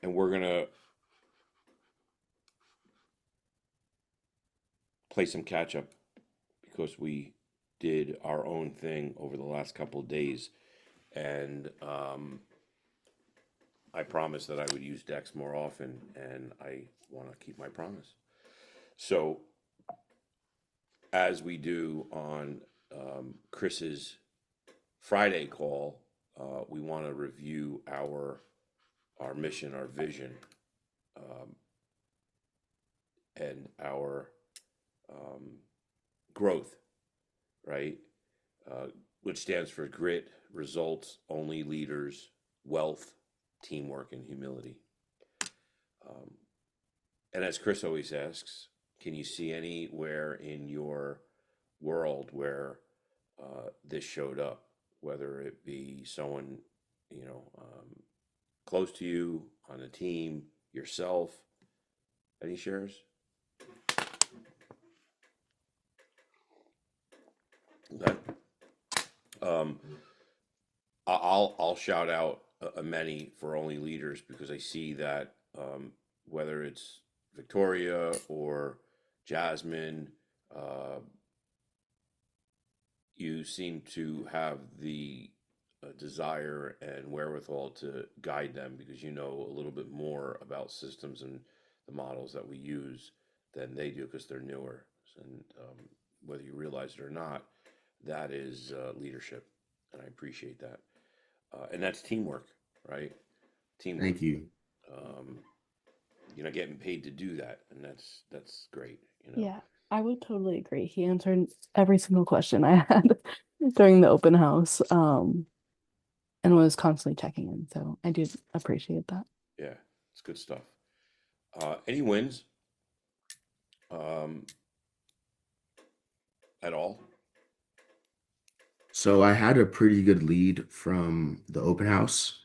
and we're gonna play some catch up because we did our own thing over the last couple of days, and I promised that I would use Dex more often, and I want to keep my promise. So, as we do on Chris's Friday call, we want to review our mission, our vision, um, and our um, growth, right? Uh, which stands for grit, results, only leaders, wealth, teamwork, and humility. Um, and as Chris always asks, can you see anywhere in your world where this showed up, whether it be someone, close to you on a team, yourself? Any shares? Okay. Um, I'll shout out a many for only leaders because I see that whether it's Victoria or Jasmine, uh, you seem to have the desire and wherewithal to guide them because you know a little bit more about systems and the models that we use than they do because they're newer. And whether you realize it or not, that is leadership, and I appreciate that. And that's teamwork, right? Teamwork. Thank you. Um, you're not getting paid to do that, and that's great. Yeah, I would totally agree. He answered every single question I had during the open house, and was constantly checking in. So I do appreciate that. Yeah, it's good stuff. Any wins um, at all? So I had a pretty good lead from the open house,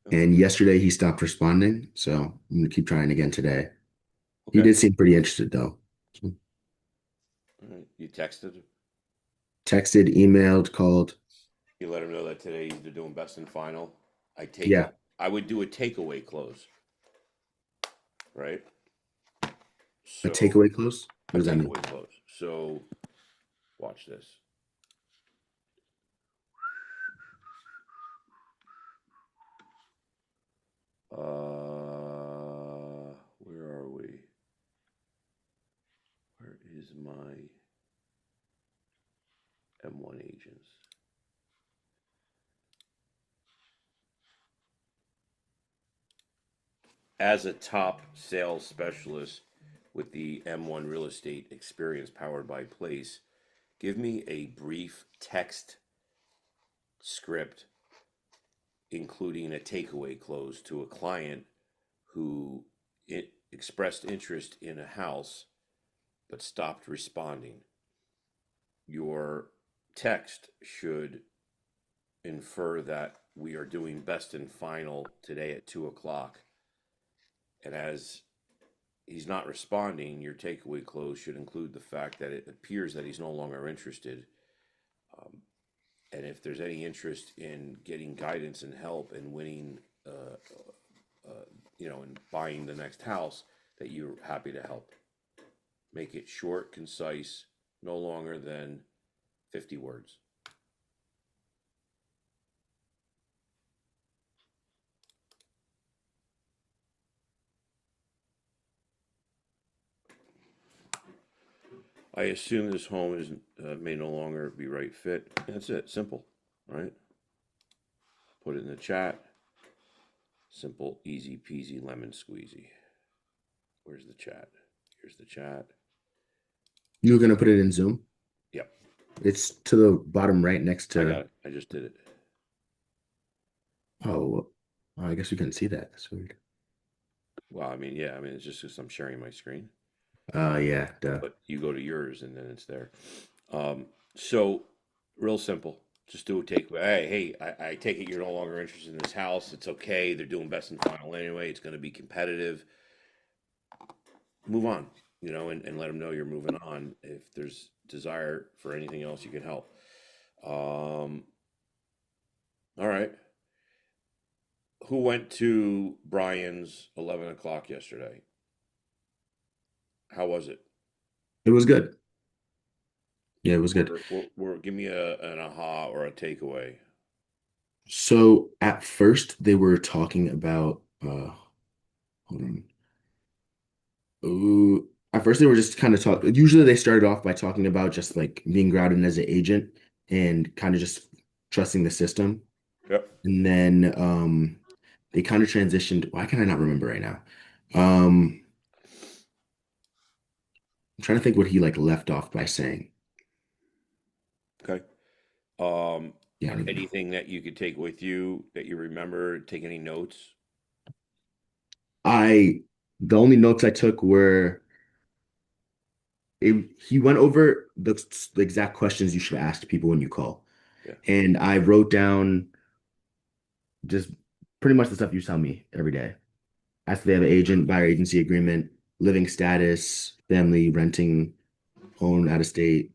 Oh, and yesterday he stopped responding. So I'm gonna keep trying again today. He okay. did seem pretty interested though. So All right. You texted. texted, emailed, called. You let him know that today they're doing best and final. I take Yeah, it. I would do a takeaway close, right? a So takeaway close. a What does that mean? takeaway close. So watch this. Where are we? Where is my M1 agents? As a top sales specialist with the M1 real estate experience powered by Place, give me a brief text script including a takeaway close to a client who expressed interest in a house but stopped responding. Your text should infer that we are doing best and final today at 2 o'clock. And as he's not responding, your takeaway close should include the fact that it appears that he's no longer interested. Um, and if there's any interest in getting guidance and help and winning, and buying the next house, that you're happy to help. Make it short, concise, no longer than 50 words. I assume this home is may no longer be right fit. That's it. Simple, right? Put it in the chat. Simple, easy peasy, lemon squeezy. Where's the chat? Here's the chat. You were gonna put it in Zoom? Yep, It's to the bottom right next I got to. it. I just did it. Oh, I guess we couldn't see that. That's weird. Well, I mean, yeah, I mean, it's just because I'm sharing my screen. Yeah, duh. But you go to yours and then it's there. So, real simple. Just do a takeaway. Hey, I take it you're no longer interested in this house. It's okay. They're doing best and final anyway. It's going to be competitive. Move on, and let them know you're moving on. If there's desire for anything else, you can help. Um, all right. Who went to Brian's 11 o'clock yesterday? How was it? It was good. Yeah, it was good. Give me an aha or a takeaway. So at first they were talking about hold on. At first they were just kind of talk. Usually they started off by talking about just like being grounded as an agent and kind of just trusting the system. Yep. And then they kind of transitioned. Why can I not remember right now? Um I'm trying to think what he like left off by saying. Okay. Um, Yeah, I don't even know. anything that you could take with you that you remember? Take any notes? I the only notes I took were he went over the exact questions you should ask people when you call. Yeah. And I wrote down just pretty much the stuff you tell me every day. Ask if they have an agent, buyer agency agreement, living status, family, renting, own out of state.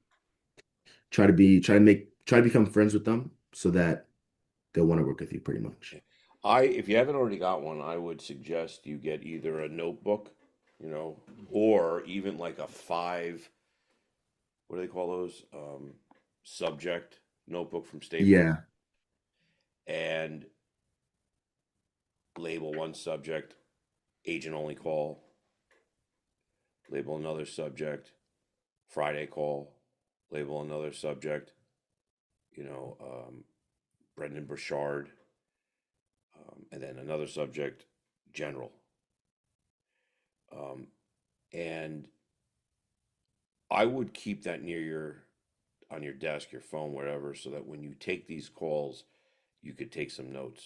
Try to become friends with them so that they'll want to work with you pretty much. If you haven't already got one, I would suggest you get either a notebook, you know, or even like a five, what do they call those? Subject notebook from Staples, Yeah. and label one subject, agent only call, label another subject, Friday call, label another subject, you know, Brendan Burchard, and then another subject, general. Um, and I would keep that near on your desk, your phone, wherever, so that when you take these calls, you could take some notes.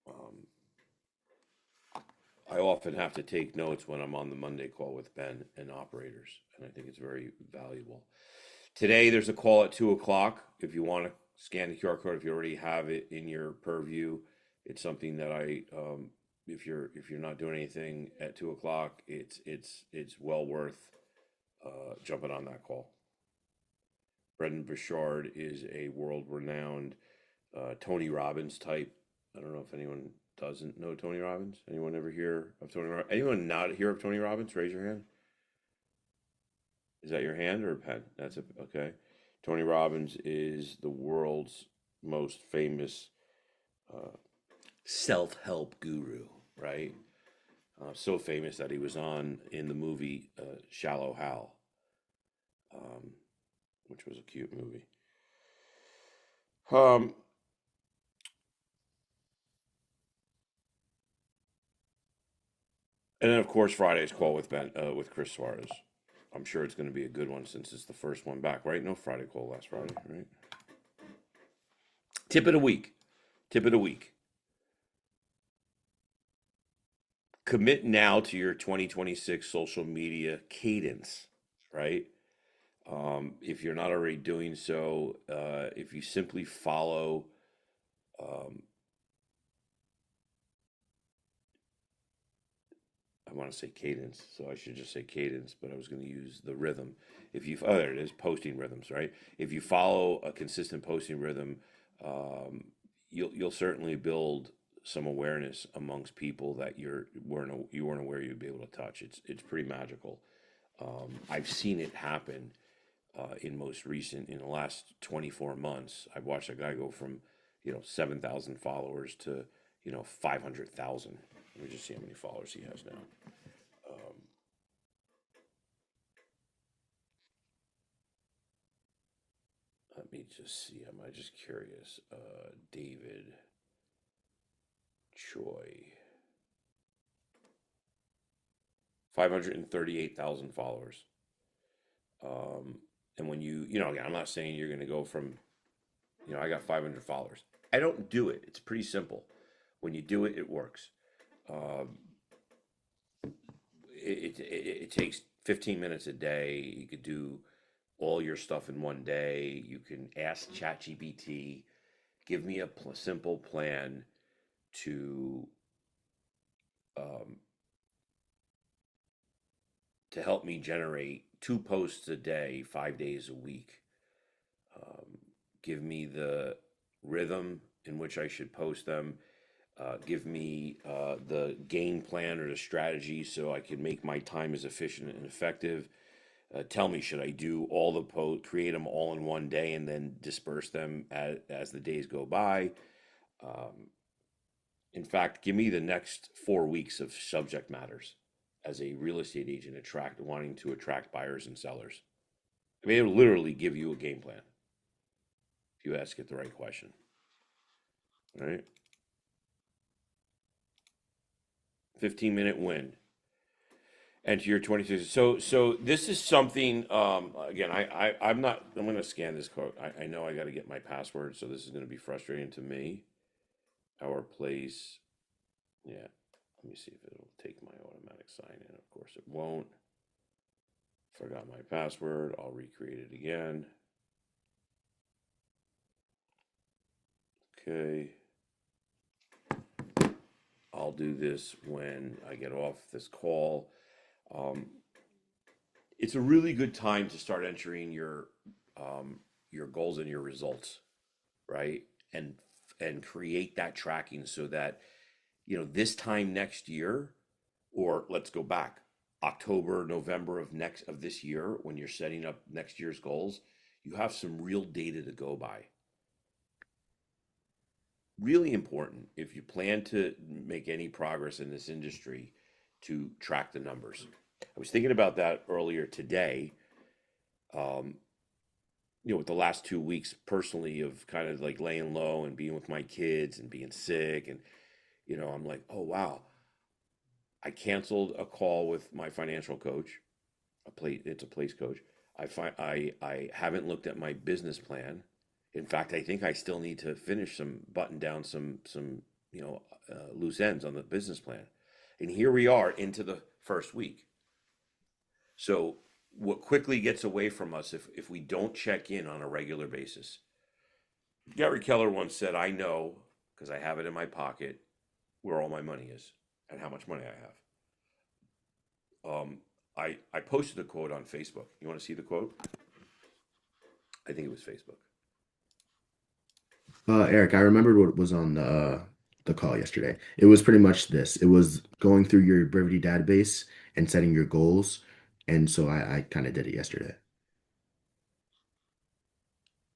Um, I often have to take notes when I'm on the Monday call with Ben and operators, and I think it's very valuable. Today, there's a call at 2 o'clock. If you want to scan the QR code, if you already have it in your purview, it's something that if you're not doing anything at 2 o'clock, it's well worth jumping on that call. Brendan Burchard is a world-renowned Tony Robbins type. I don't know if anyone doesn't know Tony Robbins. Anyone ever hear of Tony Robbins? Anyone not hear of Tony Robbins? Raise your hand. Is that your hand or a pen? Okay. Tony Robbins is the world's most famous uh, self-help guru, right? So famous that he was on in the movie Shallow Hal, um, which was a cute movie. Um, and then of course Friday's call with Chris Suarez. I'm sure it's going to be a good one since it's the first one back, right? No Friday call last Friday, right? Tip of the week. Tip of the week. Commit now to your 2026 social media cadence, right? If you're not already doing so, if you simply follow, um, I want to say cadence, so I should just say cadence, but I was going to use the rhythm. There it is, posting rhythms, right? If you follow a consistent posting rhythm, um, you'll certainly build some awareness amongst people that you weren't aware you'd be able to touch. It's pretty magical. I've seen it happen in the last 24 months. I've watched a guy go from 7,000 followers to 500,000. Let me just see how many followers he has now. Um, Let me just see. I'm just curious. David Choi, 538,000 followers. And when again, I'm not saying you're going to go from, I got 500 followers. I don't do it. It's pretty simple. When you do it, it works. Um, it takes 15 minutes a day. You could do all your stuff in one day. You can ask ChatGPT, give me a simple plan to um, to help me generate 2 posts a day, 5 days a week. Um, Give me the rhythm in which I should post them. give me the game plan or the strategy so I can make my time as efficient and effective. Tell me, should I do all the create them all in one day and then disperse them as the days go by? Um, in fact, give me the next 4 weeks of subject matters as a real estate agent wanting to attract buyers and sellers. I mean, it'll literally give you a game plan if you ask it the right question. All right. 15-minute win. Enter your 26. So this is something, again, I'm not, I'm going to scan this code. I know I got to get my password, so this is going to be frustrating to me. Our place. Yeah. Let me see if it'll take my automatic sign in. Of course it won't. Forgot my password. I'll recreate it again. Okay. I'll do this when I get off this call. Um, it's a really good time to start entering your goals and your results, right? And create that tracking so that this time next year, or let's go back, October, November of this year, when you're setting up next year's goals, you have some real data to go by. Really important if you plan to make any progress in this industry to track the numbers. I was thinking about that earlier today. Um, with the last 2 weeks personally of kind of like laying low and being with my kids and being sick, and I'm like, oh wow, I canceled a call with my financial coach. It's a place coach. I haven't looked at my business plan. In fact, I think I still need to button down some loose ends on the business plan. And here we are into the first week. So what quickly gets away from us if we don't check in on a regular basis. Gary Keller once said, I know, because I have it in my pocket, where all my money is and how much money I have. I posted a quote on Facebook. You want to see the quote? I think it was Facebook. Eric, I remembered what was on the call yesterday. It was pretty much this. It was going through your Brevity database and setting your goals. And so I kind of did it yesterday.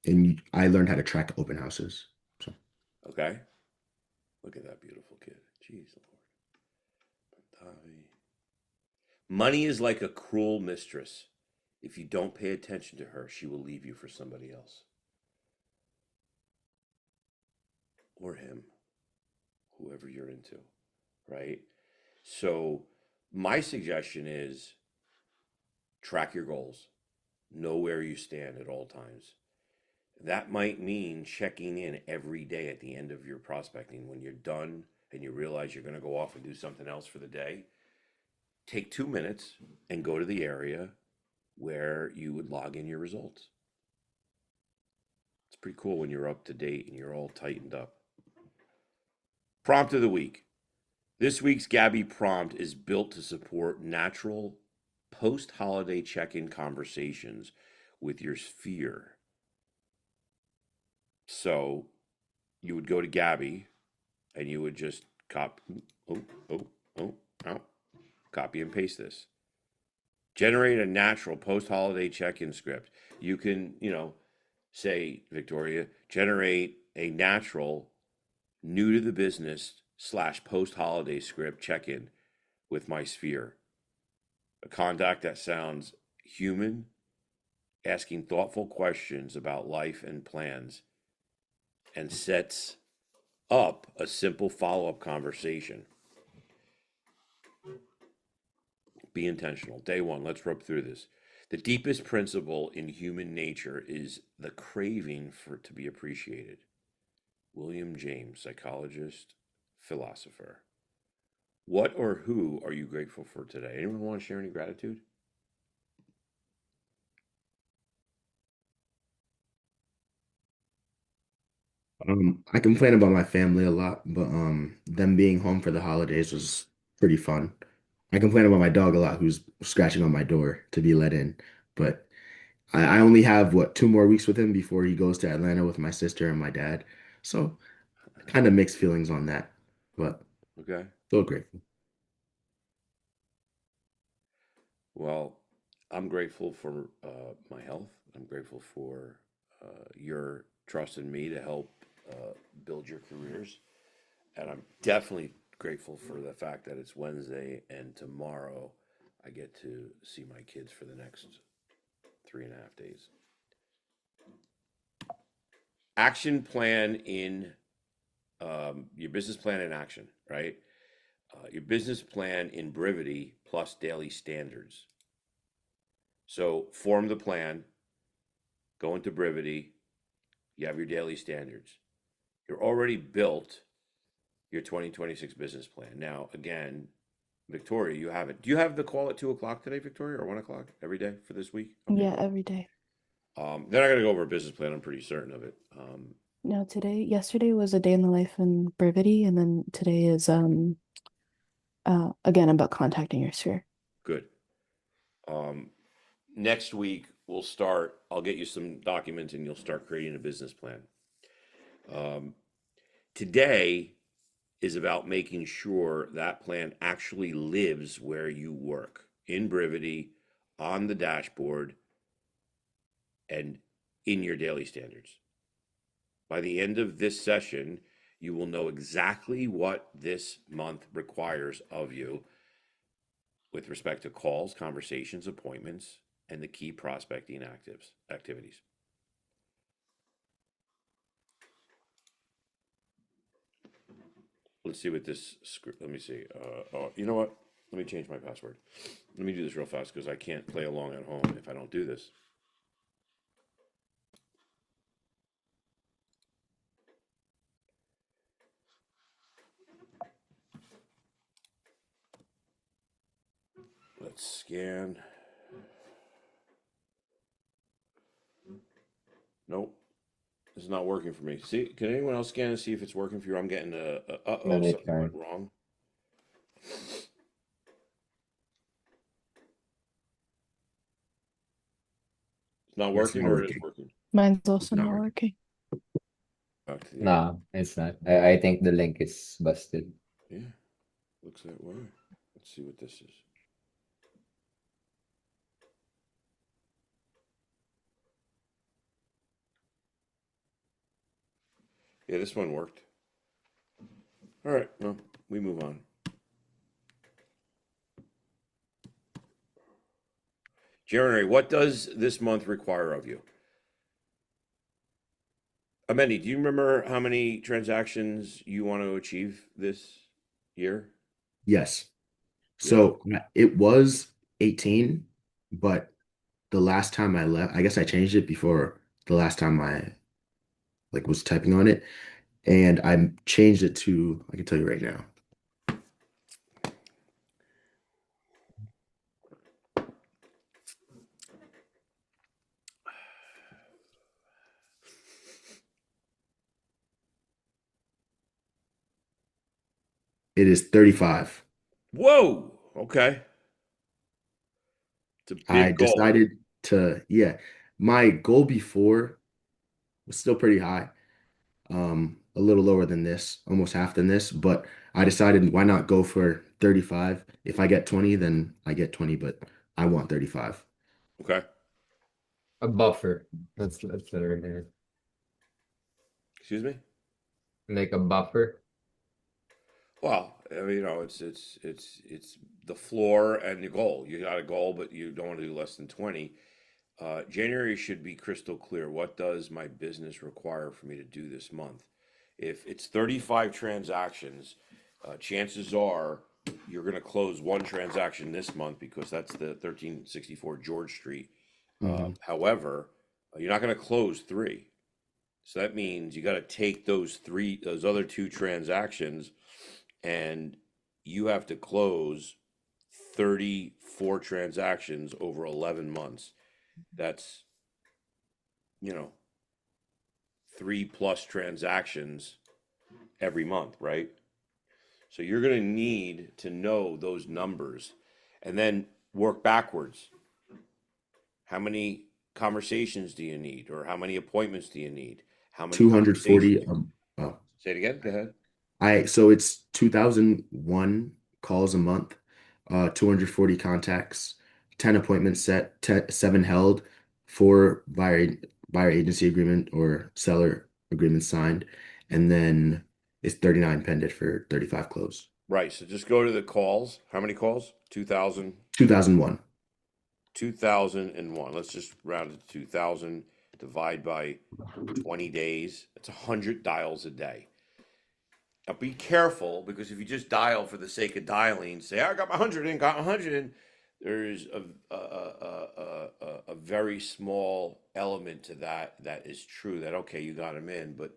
And I learned how to track open houses. So Okay. Look at that beautiful kid. Jeez Lord. Money is like a cruel mistress. If you don't pay attention to her, she will leave you for somebody else. Or him. Whoever you're into. Right? So my suggestion is track your goals. Know where you stand at all times. That might mean checking in every day at the end of your prospecting when you're done and you realize you're going to go off and do something else for the day. Take 2 minutes and go to the area where you would log in your results. It's pretty cool when you're up to date and you're all tightened up. Prompt of the week. This week's Gabby prompt is built to support natural post-holiday check-in conversations with your sphere. So you would go to Gabby and you would just copy, copy and paste this. Generate a natural post-holiday check-in script. You can, say, Victoria, generate a natural new to the business / post-holiday script check-in with my sphere. A contact that sounds human, asking thoughtful questions about life and plans, and sets up a simple follow-up conversation. Be intentional. Day one, let's rub through this. The deepest principle in human nature is the craving to be appreciated. William James, psychologist, philosopher. What or who are you grateful for today? Anyone want to share any gratitude? I complain about my family a lot, but them being home for the holidays was pretty fun. I complain about my dog a lot, who's scratching on my door to be let in. But I only have what 2 more weeks with him before he goes to Atlanta with my sister and my dad. So kind of mixed feelings on that. but Okay. still grateful. Well, I'm grateful for my health. I'm grateful for your trust in me to help build your careers. And I'm definitely grateful for the fact that it's Wednesday and tomorrow I get to see my kids for the next 3.5 days. Action plan in your business plan in action, right? Your business plan in brevity plus daily standards. So form the plan, go into brevity, you have your daily standards. You're already built your 2026 business plan. Now, again, Victoria, you have it. Do you have the call at 2 o'clock today, Victoria, or 1 o'clock every day for this week? Okay, Yeah, cool. every day. They're not going to go over a business plan. I'm pretty certain of it. No, yesterday was a day in the life in brevity, and then today is again about contacting your sphere. Good. Um, Next week we'll start. I'll get you some documents, and you'll start creating a business plan. Um, Today is about making sure that plan actually lives where you work in brevity, on the dashboard, and in your daily standards. By the end of this session, you will know exactly what this month requires of you with respect to calls, conversations, appointments, and the key prospecting activities. Let's see what this script. Let me see. You know what? Let me change my password. Let me do this real fast because I can't play along at home if I don't do this. Let's scan. Nope, this is not working for me. See, can anyone else scan and see if it's working for you? I'm getting No need, something Karen. went wrong. It's not It's working, not or it is working. working. Mine's It's also not not working. working. Okay, No, it's not. I think the link is busted. yeah, looks that way. Let's see what this is. Yeah, this one worked. All right, well, we move on. Jeremy, what does this month require of you? Amendy, do you remember how many transactions you want to achieve this year? Yes. Yeah. So it was 18, but the last time I left, I guess I changed it before the last time I like was typing on it, and I changed it to, I can tell you right now. It is 35. Whoa. Okay. It's a I big goal. decided to, yeah, my goal before was still pretty high, a little lower than this, almost half than this, but I decided why not go for 35? If I get 20, then I get 20, but I want 35. Okay. A buffer. That's the word here. Excuse me. Like a buffer. Well, I mean, it's the floor and the goal. You got a goal, but you don't want to do less than 20. January should be crystal clear. What does my business require for me to do this month? If it's 35 transactions, chances are you're going to close one transaction this month because that's the 1364 George Street. Mhm. However, you're not going to close three. So that means you got to take those other two transactions, and you have to close 34 transactions over 11 months. That's, you know, 3+ transactions every month, right? So you're going to need to know those numbers and then work backwards. How many conversations do you need, or how many appointments do you need? How many 240. conversations? Oh, Say it again. Go ahead. So it's 2001 calls a month, 240 contacts, 10 appointments set, 7 held, 4 buyer agency agreement or seller agreement signed, and then it's 39 pended for 35 close. Right. So just go to the calls. How many calls? 2001. 2001. Let's just round it to 2000, divide by 20 days. It's 100 dials a day. Now be careful, because if you just dial for the sake of dialing, say, I got my 100 in, got my 100 in, there's a very small element to that that is true, that, okay, you got them in, but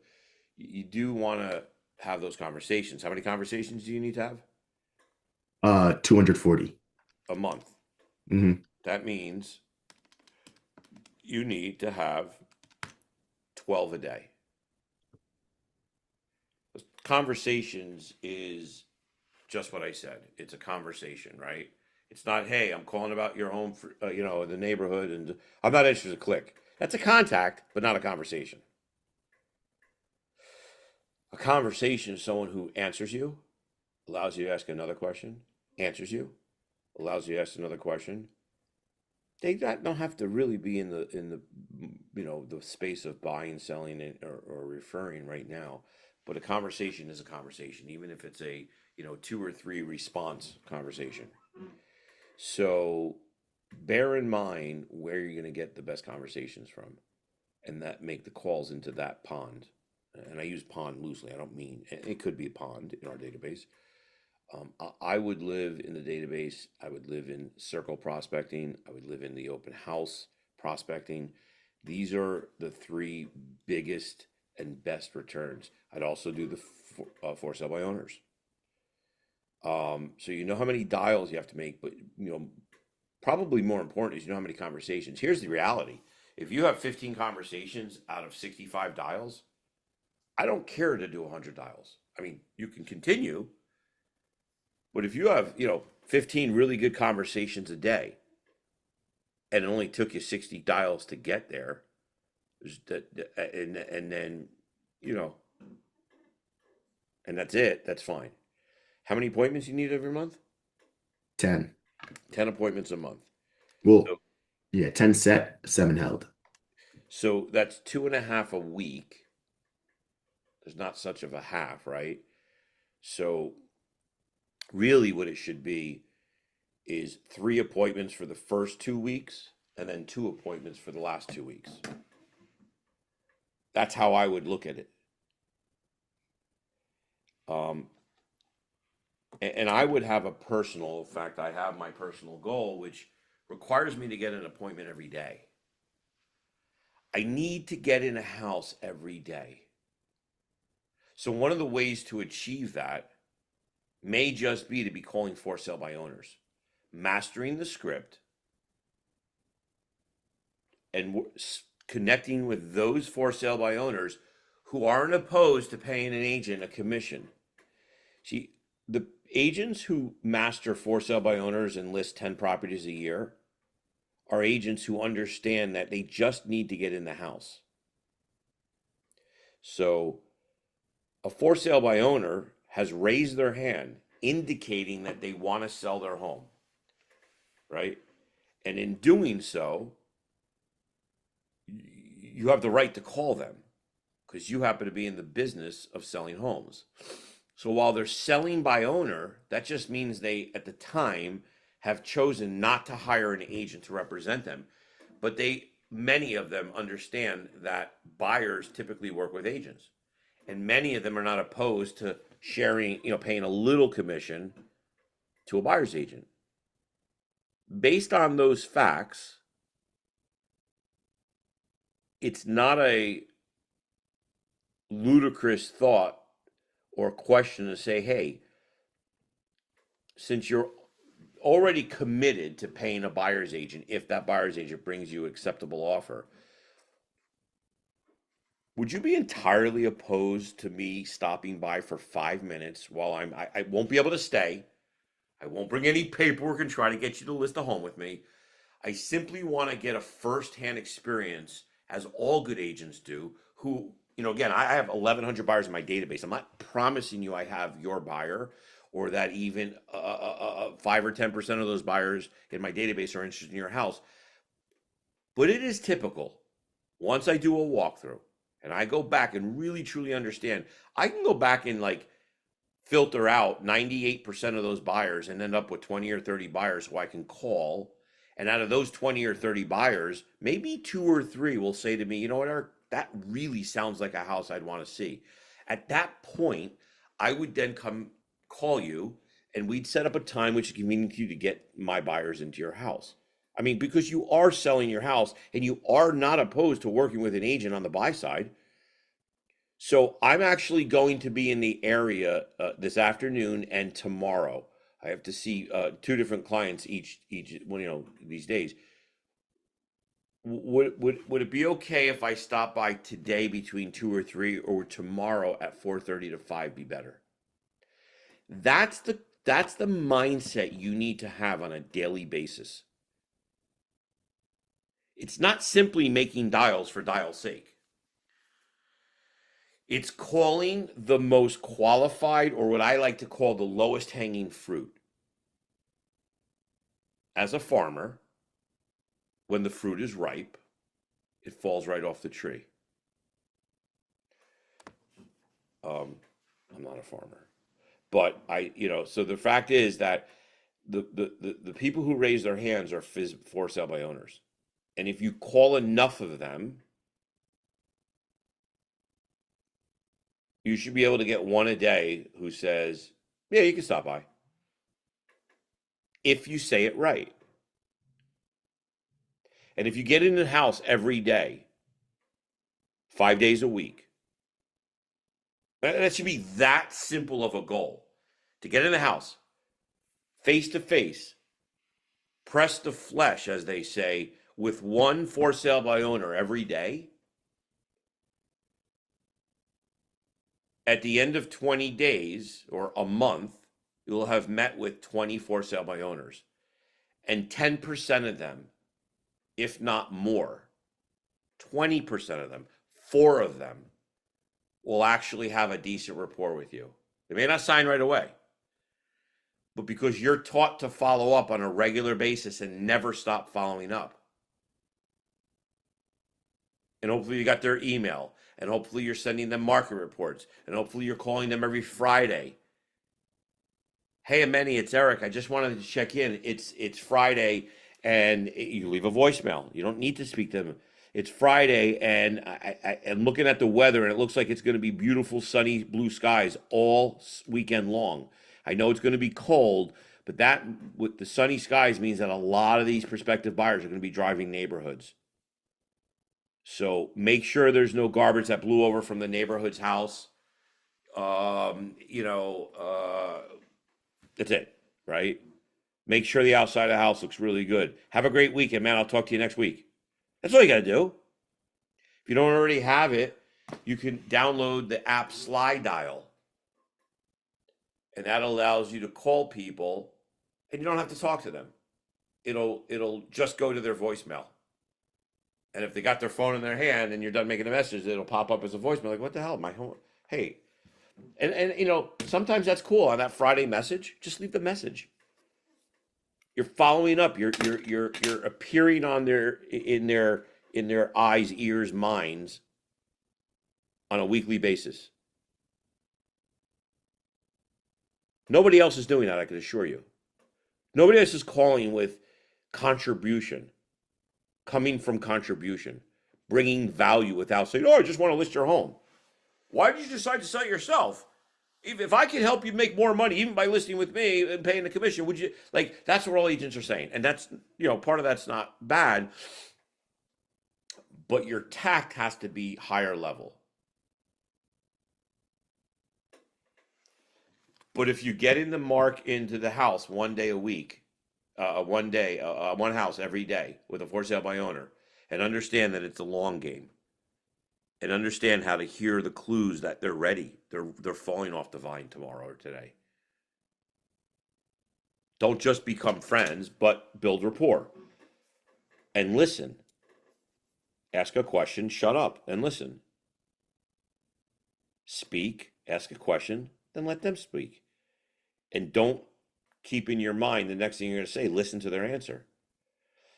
you do want to have those conversations. How many conversations do you need to have? 240. A month. Hmm. That means you need to have 12 a day. Conversations is just what I said. It's a conversation, right? It's not, hey, I'm calling about your home for, the neighborhood, and I'm not interested to click. That's a contact, but not a conversation. A conversation is someone who answers you, allows you to ask another question, answers you, allows you to ask another question. They don't have to really be in the space of buying, selling, or referring right now. But a conversation is a conversation, even if it's a 2 or 3 response conversation. So bear in mind where you're going to get the best conversations from, and that make the calls into that pond. And I use pond loosely. I don't mean it could be a pond in our database. I would live in the database. I would live in circle prospecting. I would live in the open house prospecting. These are the 3 biggest and best returns. I'd also do the for sale by owners. So you know how many dials you have to make, but probably more important is how many conversations. Here's the reality: if you have 15 conversations out of 65 dials, I don't care to do 100 dials. I mean, you can continue. But if you have, 15 really good conversations a day, and it only took you 60 dials to get there, and then, and that's it, that's fine. How many appointments you need every month? 10. 10 appointments a month. Well, So, yeah, 10 set, 7 held. so that's 2.5 a week. There's not such of a half, right? So really what it should be is 3 appointments for the first 2 weeks, and then 2 appointments for the last 2 weeks. That's how I would look at it. And I would have in fact, I have my personal goal, which requires me to get an appointment every day. I need to get in a house every day. So one of the ways to achieve that may just be to be calling for sale by owners, mastering the script, and connecting with those for sale by owners who aren't opposed to paying an agent a commission. See, the agents who master for sale by owners and list 10 properties a year are agents who understand that they just need to get in the house. So a for sale by owner has raised their hand, indicating that they want to sell their home, right? And in doing so, you have the right to call them because you happen to be in the business of selling homes. So while they're selling by owner, that just means they, at the time, have chosen not to hire an agent to represent them. But many of them understand that buyers typically work with agents. And many of them are not opposed to sharing, paying a little commission to a buyer's agent. Based on those facts, it's not a ludicrous thought or question to say, hey, since you're already committed to paying a buyer's agent, if that buyer's agent brings you an acceptable offer, would you be entirely opposed to me stopping by for 5 minutes while I won't be able to stay. I won't bring any paperwork and try to get you to list a home with me. I simply want to get a firsthand experience, as all good agents do, who again, I have 1,100 buyers in my database. I'm not promising you I have your buyer or that even 5 or 10% of those buyers in my database are interested in your house. But it is typical. Once I do a walkthrough and I go back and really truly understand, I can go back and like filter out 98% of those buyers and end up with 20 or 30 buyers who I can call. And out of those 20 or 30 buyers, maybe 2 or 3 will say to me, you know what, Eric, that really sounds like a house I'd want to see. At that point, I would then come call you and we'd set up a time which is convenient to you to get my buyers into your house. I mean, because you are selling your house and you are not opposed to working with an agent on the buy side. So I'm actually going to be in the area this afternoon and tomorrow. I have to see 2 different clients each these days. Would it be okay if I stop by today between 2 or 3, or tomorrow at 4:30 to 5 be better? That's the mindset you need to have on a daily basis. It's not simply making dials for dial's sake. It's calling the most qualified, or what I like to call the lowest hanging fruit. As a farmer, when the fruit is ripe, it falls right off the tree. I'm not a farmer, but so the fact is that the people who raise their hands are for sale by owners. And if you call enough of them, you should be able to get one a day who says, yeah, you can stop by. If you say it right. And if you get in the house every day, 5 days a week, that should be that simple of a goal. To get in the house, face to face, press the flesh, as they say, with one for sale by owner every day. At the end of 20 days or a month, you'll have met with 20 for sale by owners. And 10% of them, if not more, 20% of them, 4 of them, will actually have a decent rapport with you. They may not sign right away, but because you're taught to follow up on a regular basis and never stop following up. And hopefully you got their email, and hopefully you're sending them market reports, and hopefully you're calling them every Friday. Hey, Ameni, it's Eric. I just wanted to check in. It's Friday, and you leave a voicemail. You don't need to speak to them. It's Friday, and I'm looking at the weather, and it looks like it's going to be beautiful, sunny, blue skies all weekend long. I know it's going to be cold, but that, with the sunny skies, means that a lot of these prospective buyers are going to be driving neighborhoods. So make sure there's no garbage that blew over from the neighborhood's house. That's it, right? Make sure the outside of the house looks really good. Have a great weekend, man. I'll talk to you next week. That's all you got to do. If you don't already have it, you can download the app Slide Dial. And that allows you to call people and you don't have to talk to them. It'll just go to their voicemail. And if they got their phone in their hand and you're done making a message, it'll pop up as a voicemail. Like, what the hell? My home. Hey. And sometimes that's cool. On that Friday message, just leave the message. You're following up. You're appearing on in their eyes, ears, minds on a weekly basis. Nobody else is doing that, I can assure you. Nobody else is calling with contribution, coming from contribution, bringing value without saying, oh, I just want to list your home. Why did you decide to sell it yourself? If I can help you make more money, even by listing with me and paying the commission, would you? Like, that's what all agents are saying. And that's, part of that's not bad, but your tact has to be higher level. But if you get in the mark into the house one day a week, one house every day with a for sale by owner, and understand that it's a long game, and understand how to hear the clues that they're ready, they're falling off the vine tomorrow or today. Don't just become friends, but build rapport and listen. Ask a question, shut up, and listen. speak, ask a question, then let them speak. And don't keep in your mind the next thing you're going to say, listen to their answer.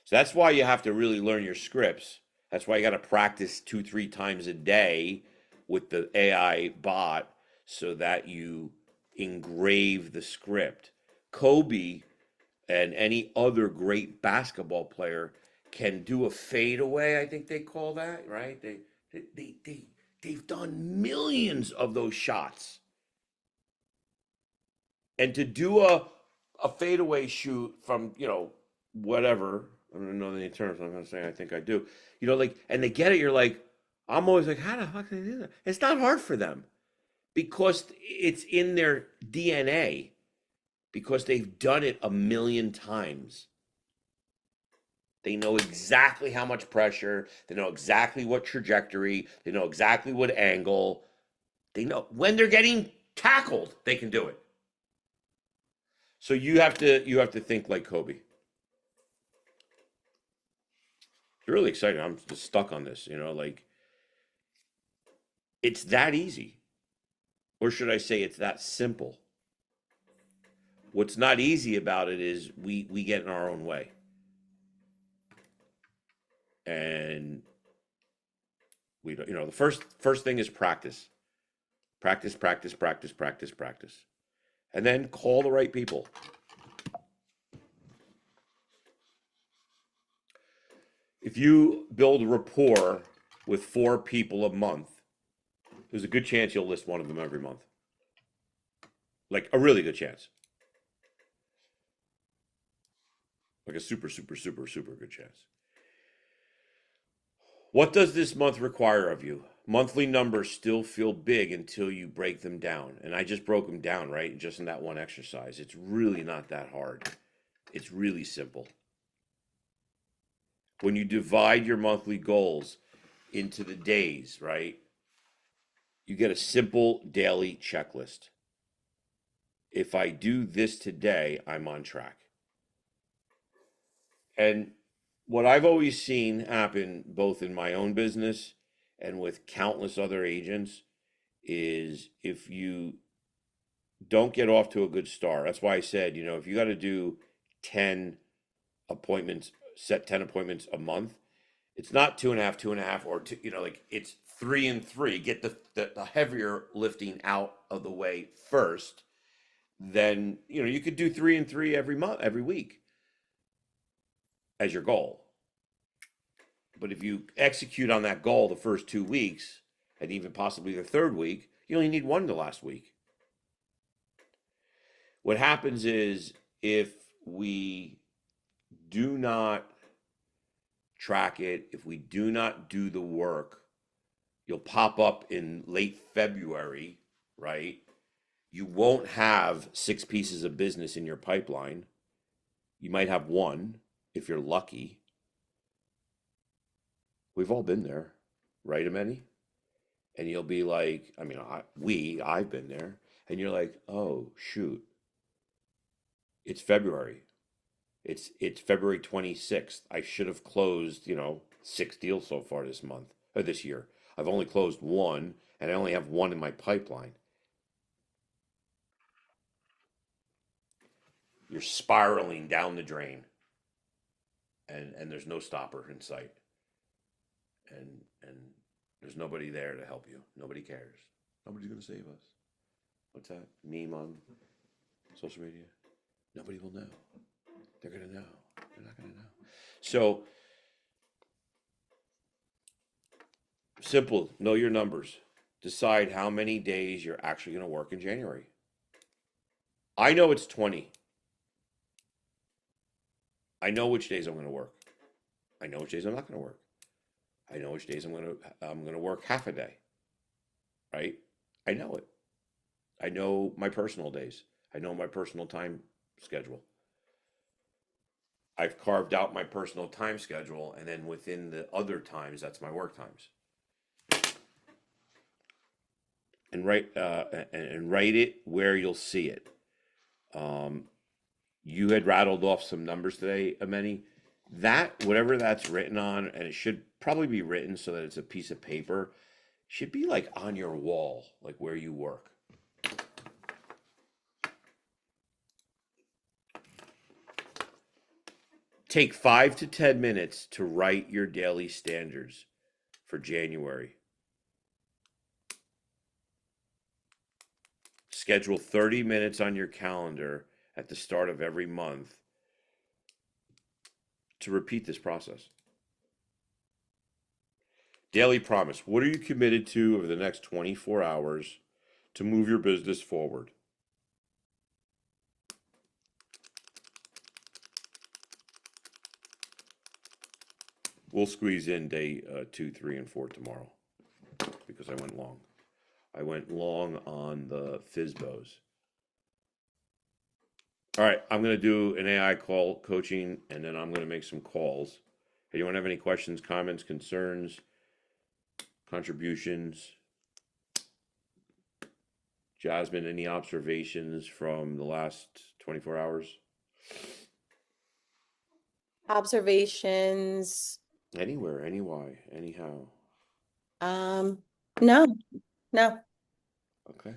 So that's why you have to really learn your scripts. That's why you got to practice 2, 3 times a day with the AI bot so that you engrave the script. Kobe and any other great basketball player can do a fadeaway, I think they call that, right? They've done millions of those shots. And to do a fadeaway shoot from, whatever, I don't know the terms, I'm gonna say I think I do. Like, and they get it, you're like, I'm always like, how the fuck did they do that? It's not hard for them because it's in their DNA, because they've done it a million times. They know exactly how much pressure, they know exactly what trajectory, they know exactly what angle. They know when they're getting tackled, they can do it. So you have to think like Kobe. It's really exciting. I'm just stuck on this, like it's that easy. Or should I say it's that simple? What's not easy about it is we get in our own way. And we don't, the first thing is practice. Practice, practice, practice, practice, practice. And then call the right people. If you build rapport with 4 people a month, there's a good chance you'll list one of them every month. Like a really good chance. Like a super, super, super, super good chance. What does this month require of you? Monthly numbers still feel big until you break them down. And I just broke them down, right? Just in that one exercise. It's really not that hard. It's really simple. When you divide your monthly goals into the days, right? You get a simple daily checklist. If I do this today, I'm on track. And what I've always seen happen both in my own business and with countless other agents is if you don't get off to a good start. That's why I said, if you got to do 10 appointments, set 10 appointments a month, it's not 2.5, 2.5, or two, like it's 3 and 3. Get the heavier lifting out of the way first. Then, you could do 3 and 3 every month, every week as your goal. But if you execute on that goal the first 2 weeks, and even possibly the third week, you only need 1 the last week. What happens is if we do not track it, if we do not do the work, you'll pop up in late February, right? You won't have 6 pieces of business in your pipeline. You might have 1 if you're lucky. We've all been there, right, Ameni? And you'll be like, I've been there. And you're like, oh, shoot. It's February. It's February 26th. I should have closed, 6 deals so far this month, or this year. I've only closed 1, and I only have 1 in my pipeline. You're spiraling down the drain. And there's no stopper in sight. And there's nobody there to help you. Nobody cares. Nobody's going to save us. What's that meme on social media? Nobody will know. They're going to know. They're not going to know. So, simple. Know your numbers. Decide how many days you're actually going to work in January. I know it's 20. I know which days I'm going to work. I know which days I'm not going to work. I know which days I'm going to work half a day. Right? I know it. I know my personal days. I know my personal time schedule. I've carved out my personal time schedule, and then within the other times, that's my work times. And write it where you'll see it. You had rattled off some numbers today, Ameni. That, whatever that's written on, and it should probably be written so that it's a piece of paper, Should be like on your wall, like where you work. Take 5 to 10 minutes to write your daily standards for January. Schedule 30 minutes on your calendar at the start of every month to repeat this process. Daily promise. What are you committed to over the next 24 hours to move your business forward? We'll squeeze in day 2, 3, and 4 tomorrow because I went long. I went long on the FISBOs. All right, I'm going to do an AI call coaching, and then I'm going to make some calls. Anyone have any questions, comments, concerns, contributions? Jasmine, any observations from the last 24 hours? Observations? Anywhere, anyway, anyhow. No. Okay.